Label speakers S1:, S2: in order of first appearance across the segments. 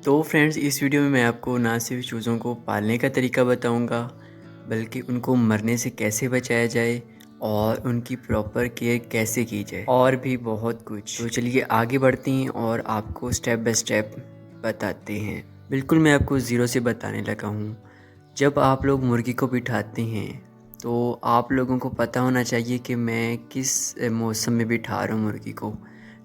S1: तो फ्रेंड्स, इस वीडियो में मैं आपको ना सिर्फ चूज़ों को पालने का तरीका बताऊंगा, बल्कि उनको मरने से कैसे बचाया जाए और उनकी प्रॉपर केयर कैसे की जाए और भी बहुत कुछ। तो चलिए आगे बढ़ते हैं और आपको स्टेप बाय स्टेप बताते हैं। बिल्कुल मैं आपको ज़ीरो से बताने लगा हूँ। जब आप लोग मुर्गी को बिठाते हैं तो आप लोगों को पता होना चाहिए कि मैं किस मौसम में बिठा रहा हूँ मुर्गी को।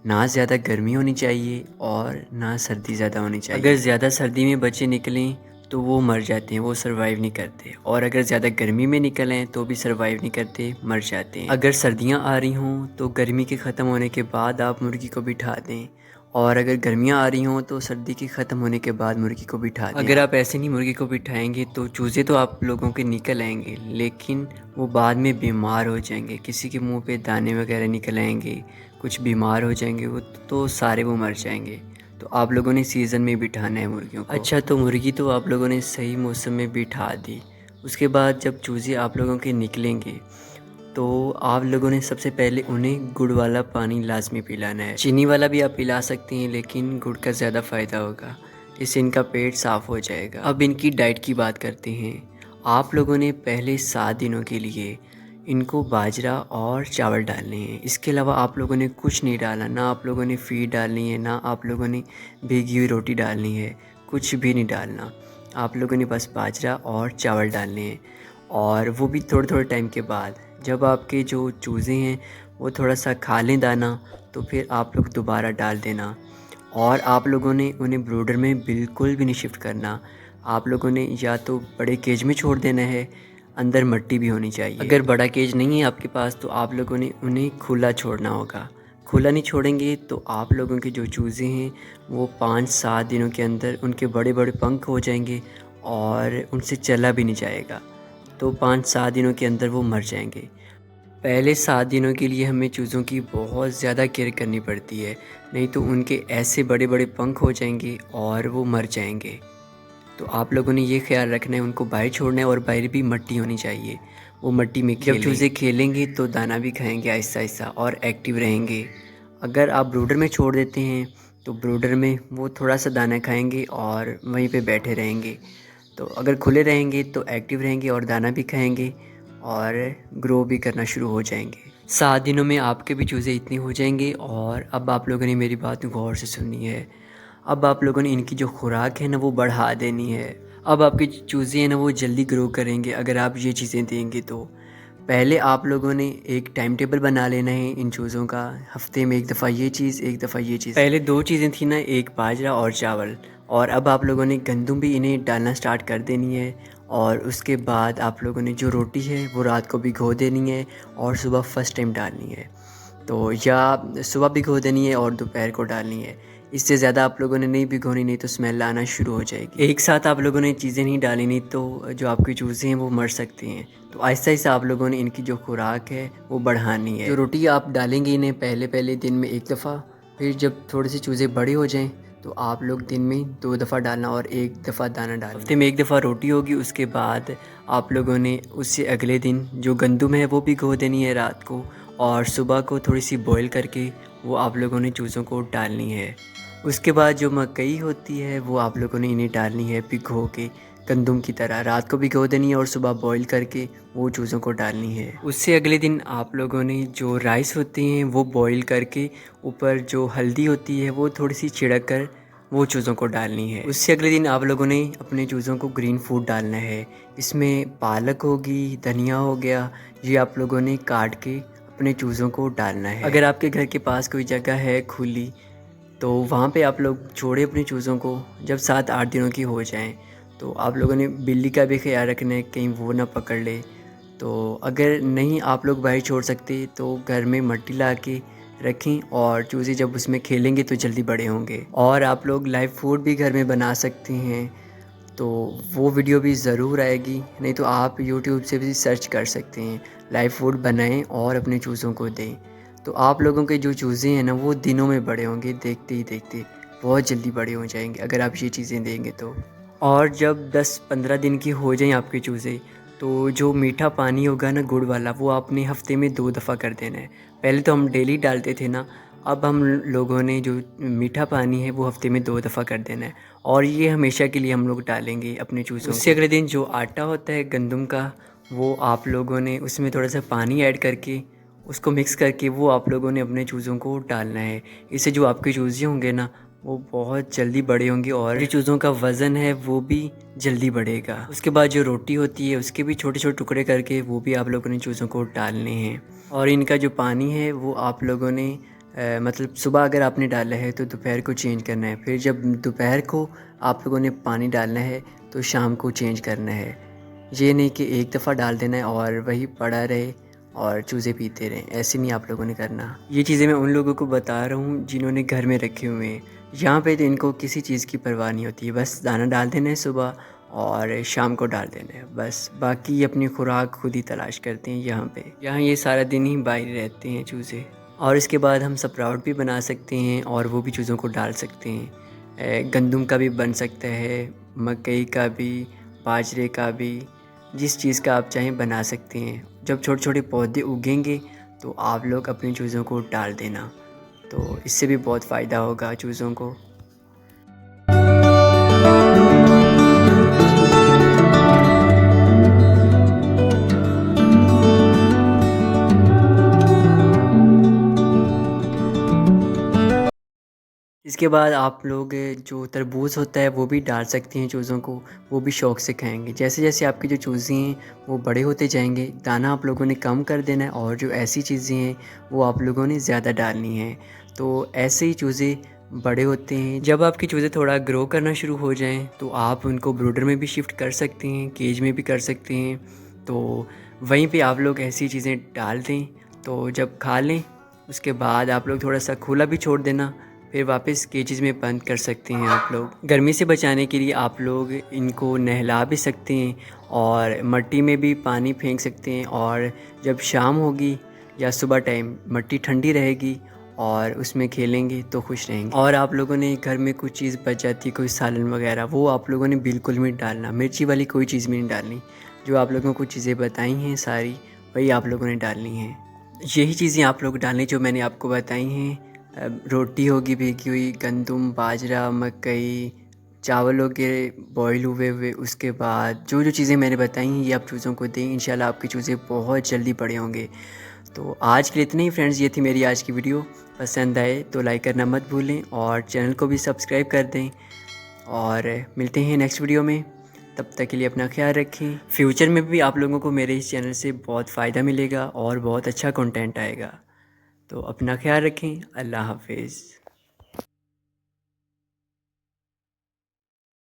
S1: ना ज़्यादा गर्मी होनी चाहिए और ना सर्दी ज़्यादा होनी चाहिए। अगर ज़्यादा सर्दी में बच्चे निकलें तो वो मर जाते हैं, वो सरवाइव नहीं करते। और अगर ज़्यादा गर्मी में निकलें तो भी सरवाइव नहीं करते, मर जाते हैं। अगर सर्दियाँ आ रही हों तो गर्मी के ख़त्म होने के बाद आप मुर्गी को बिठा दें, और अगर गर्मियाँ आ रही हों तो सर्दी के ख़त्म होने के बाद मुर्गी को बिठा दें। अगर आप ऐसे नहीं मुर्गी को बिठाएंगे तो चूज़े तो आप लोगों के निकल आएंगे, लेकिन वो बाद में बीमार हो जाएंगे। किसी के मुंह पे दाने वगैरह निकल आएंगे, कुछ बीमार हो जाएंगे वो, तो सारे वो मर जाएंगे। तो आप लोगों ने सीज़न में बिठाना है मुर्गियों को। अच्छा, तो मुर्गी तो आप लोगों ने सही मौसम में बिठा दी। उसके बाद जब चूज़े आप लोगों के निकलेंगे तो आप लोगों ने सबसे पहले उन्हें गुड़ वाला पानी लाजमी पिलाना है। चीनी वाला भी आप पिला सकते हैं, लेकिन गुड़ का ज़्यादा फ़ायदा होगा, इससे इनका पेट साफ़ हो जाएगा। अब इनकी डाइट की बात करते हैं। आप लोगों ने पहले 7 दिनों के लिए इनको बाजरा और चावल डालने हैं। इसके अलावा आप लोगों ने कुछ नहीं डालना। ना आप लोगों ने फीड डालनी है, ना आप लोगों ने भीगी हुई रोटी डालनी है, कुछ भी नहीं डालना। आप लोगों ने बस बाजरा और चावल डालने हैं, और वो भी थोड़े थोड़े टाइम के बाद। जब आपके जो चूज़े हैं वो थोड़ा सा खा लें दाना, तो फिर आप लोग दोबारा डाल देना। और आप लोगों ने उन्हें ब्रूडर में बिल्कुल भी नहीं शिफ्ट करना। आप लोगों ने या तो बड़े केज में छोड़ देना है, अंदर मिट्टी भी होनी चाहिए। अगर बड़ा केज नहीं है आपके पास तो आप लोगों ने उन्हें खुला छोड़ना होगा। खुला नहीं छोड़ेंगे तो आप लोगों के जो चूज़े हैं वो 5-7 दिनों के अंदर उनके बड़े बड़े पंख हो जाएंगे और उनसे चला भी नहीं जाएगा। तो 5-7 दिनों के अंदर वो मर जाएंगे। पहले 7 दिनों के लिए हमें चूज़ों की बहुत ज़्यादा केयर करनी पड़ती है, नहीं तो उनके ऐसे बड़े बड़े पंख हो जाएंगे और वो मर जाएंगे। तो आप लोगों ने ये ख्याल रखना है, उनको बाहर छोड़ना है, और बाहर भी मिट्टी होनी चाहिए, वो मिट्टी में खेलें। जब चूज़े खेलेंगे तो दाना भी खाएंगे आहिस्ता आहिस्ता और एक्टिव रहेंगे। अगर आप ब्रूडर में छोड़ देते हैं तो ब्रूडर में वो थोड़ा सा दाना खाएंगे और वहीं पे बैठे रहेंगे। तो अगर खुले रहेंगे तो एक्टिव रहेंगे और दाना भी खाएंगे और ग्रो भी करना शुरू हो जाएंगे। 7 दिनों में आपके भी चूज़े इतने हो जाएंगे। और अब आप लोगों ने मेरी बात गौर से सुननी है। अब आप लोगों ने इनकी जो खुराक है ना वो बढ़ा देनी है। अब आपके चूज़े हैं ना वो जल्दी ग्रो करेंगे अगर आप ये चीज़ें देंगे तो। पहले आप लोगों ने एक टाइम टेबल बना लेना है इन चूज़ों का। हफ्ते में एक दफ़ा ये चीज़, एक दफ़ा ये चीज़। पहले 2 चीज़ें थी ना, एक बाजरा और चावल, और अब आप लोगों ने गंदम भी इन्हें डालना स्टार्ट कर देनी है। और उसके बाद आप लोगों ने जो रोटी है वो रात को भिगो देनी है और सुबह फर्स्ट टाइम डालनी है। तो या सुबह भिगो देनी है और दोपहर को डालनी है। इससे ज़्यादा आप लोगों ने नहीं भिगोनी, नहीं तो स्मेल आना शुरू हो जाएगी। एक साथ आप लोगों ने चीज़ें नहीं डाली, नहीं तो जो आपके चूज़े हैं वो मर सकते हैं। तो आहिस्ता आहिस्ता आप लोगों ने इनकी जो खुराक है वो बढ़ानी है। जो रोटी आप डालेंगे इन्हें पहले पहले दिन में एक दफ़ा, फिर जब थोड़े से चूज़े बड़े हो जाएं तो आप लोग दिन में 2 दफ़ा डालना और 1 दफ़ा दाना डालना। हफ्ते में 1 दफ़ा रोटी होगी। उसके बाद आप लोगों ने उससे अगले दिन जो गंदम है वो भिगो देनी है रात को, और सुबह को थोड़ी सी बॉईल करके वो आप लोगों ने चूज़ों को डालनी है। उसके बाद जो मकई होती है वो आप लोगों ने इन्हें डालनी है भिगो के, गंदम की तरह रात को भिगो देनी है और सुबह बॉईल करके वो चूज़ों को डालनी है। उससे अगले दिन आप लोगों ने जो राइस होते हैं वो बॉईल करके ऊपर जो हल्दी होती है वो थोड़ी सी छिड़क कर वो चूज़ों को डालनी है। उससे अगले दिन आप लोगों ने अपने चूज़ों को ग्रीन फूड डालना है। इसमें पालक होगी, धनिया हो गया, ये आप लोगों ने काट के अपने चूज़ों को डालना है। अगर आपके घर के पास कोई जगह है खुली तो वहाँ पे आप लोग छोड़े अपने चूज़ों को। जब 7-8 दिनों की हो जाएं तो आप लोगों ने बिल्ली का भी ख्याल रखना है, कहीं वो ना पकड़ ले। तो अगर नहीं आप लोग बाहर छोड़ सकते तो घर में मिट्टी ला के रखें, और चूज़े जब उसमें खेलेंगे तो जल्दी बड़े होंगे। और आप लोग लाइव फूड भी घर में बना सकते हैं, तो वो वीडियो भी ज़रूर आएगी। नहीं तो आप यूट्यूब से भी सर्च कर सकते हैं, लाइव फूड बनाएं और अपने चूज़ों को दें। तो आप लोगों के जो चूज़े हैं ना वो दिनों में बड़े होंगे, देखते ही देखते बहुत जल्दी बड़े हो जाएंगे अगर आप ये चीज़ें देंगे तो। और जब 10-15 दिन की हो जाएं आपके चूज़े, तो जो मीठा पानी होगा ना गुड़ वाला, वो आपने हफ्ते में 2 दफ़ा कर देना है। पहले तो हम डेली डालते थे ना, अब हम लोगों ने जो मीठा पानी है वो हफ्ते में 2 दफ़ा कर देना है और ये हमेशा के लिए हम लोग डालेंगे अपने चूज़ों उससे अगले दिन जो आटा होता है गंदम का, वो आप लोगों ने उसमें थोड़ा सा पानी ऐड करके उसको मिक्स करके वो आप लोगों ने अपने चूज़ों को डालना है। इससे जो आपके चूज़े होंगे ना वो बहुत जल्दी बड़े होंगे और जो चूज़ों का वज़न है वो भी जल्दी बढ़ेगा। उसके बाद जो रोटी होती है उसके भी छोटे छोटे टुकड़े करके वो भी आप लोगों ने चूज़ों को डालने हैं। और इनका जो पानी है वो आप लोगों ने मतलब सुबह अगर आपने डाला है तो दोपहर को चेंज करना है, फिर जब दोपहर को आप लोगों ने पानी डालना है तो शाम को चेंज करना है। ये नहीं कि एक दफ़ा डाल देना है और वही पड़ा रहे और चूज़े पीते रहें, ऐसे नहीं आप लोगों ने करना। ये चीज़ें मैं उन लोगों को बता रहा हूँ जिन्होंने घर में रखे हुए हैं। यहाँ पे तो इनको किसी चीज़ की परवाह नहीं होती है, बस दाना डाल देना है सुबह और शाम को डाल देना है बस। बाकी अपनी खुराक खुद ही तलाश करते हैं यहाँ पे। यहाँ ये सारा दिन ही बाहर रहते हैं चूज़े। और इसके बाद हम स्प्राउट भी बना सकते हैं और वो भी चीज़ों को डाल सकते हैं। गंदम का भी बन सकता है, मकई का भी, बाजरे का भी, जिस चीज़ का आप चाहें बना सकते हैं। जब छोटे छोटे पौधे उगेंगे तो आप लोग अपनी चीज़ों को डाल देना, तो इससे भी बहुत फ़ायदा होगा चूज़ों को। इसके बाद आप लोग जो तरबूज होता है वो भी डाल सकते हैं चूज़ों को, वो भी शौक़ से खाएंगे। जैसे जैसे आपके जो चूज़े हैं वो बड़े होते जाएंगे, दाना आप लोगों ने कम कर देना है और जो ऐसी चीज़ें हैं वो आप लोगों ने ज़्यादा डालनी है। तो ऐसे ही चूज़े बड़े होते हैं। जब आपके चूज़े थोड़ा ग्रो करना शुरू हो जाएं तो आप उनको ब्रूडर में भी शिफ्ट कर सकते हैं, केज में भी कर सकते हैं। तो वहीं पे आप लोग ऐसी चीज़ें डाल दें, तो जब खा लें उसके बाद आप लोग थोड़ा सा खुला भी छोड़ देना, फिर वापस केजेस में बंद कर सकते हैं। आप लोग गर्मी से बचाने के लिए आप लोग इनको नहला भी सकते हैं और मट्टी में भी पानी फेंक सकते हैं। और जब शाम होगी या सुबह टाइम मट्टी ठंडी रहेगी और उसमें खेलेंगे तो खुश रहेंगे। और आप लोगों ने घर में कुछ चीज़ बच जाती है, कोई सालन वगैरह, वो आप लोगों ने बिल्कुल नहीं डालना, मिर्ची वाली कोई चीज़ भी नहीं डालनी। जो आप लोगों को चीज़ें बताई हैं सारी वही आप लोगों ने डालनी हैं। यही चीज़ें आप लोग डालें जो मैंने आपको बताई हैं। रोटी होगी भीगी हुई, गंदम, बाजरा, मकई, चावल हो गए बॉयल हुए हुए। उसके बाद जो जो चीज़ें मैंने बताई हैं ये आप चूज़ों को दें, इंशाल्लाह आपके चूज़े बहुत जल्दी बड़े होंगे। तो आज के लिए इतने ही फ्रेंड्स, ये थी मेरी आज की वीडियो। पसंद आए तो लाइक करना मत भूलें और चैनल को भी सब्सक्राइब कर दें। और मिलते हैं नेक्स्ट वीडियो में, तब तक के लिए अपना ख्याल रखें। फ्यूचर में भी आप लोगों को मेरे इस चैनल से बहुत फ़ायदा मिलेगा और बहुत अच्छा कंटेंट आएगा। तो अपना ख्याल रखें। अल्लाह हाफिज़।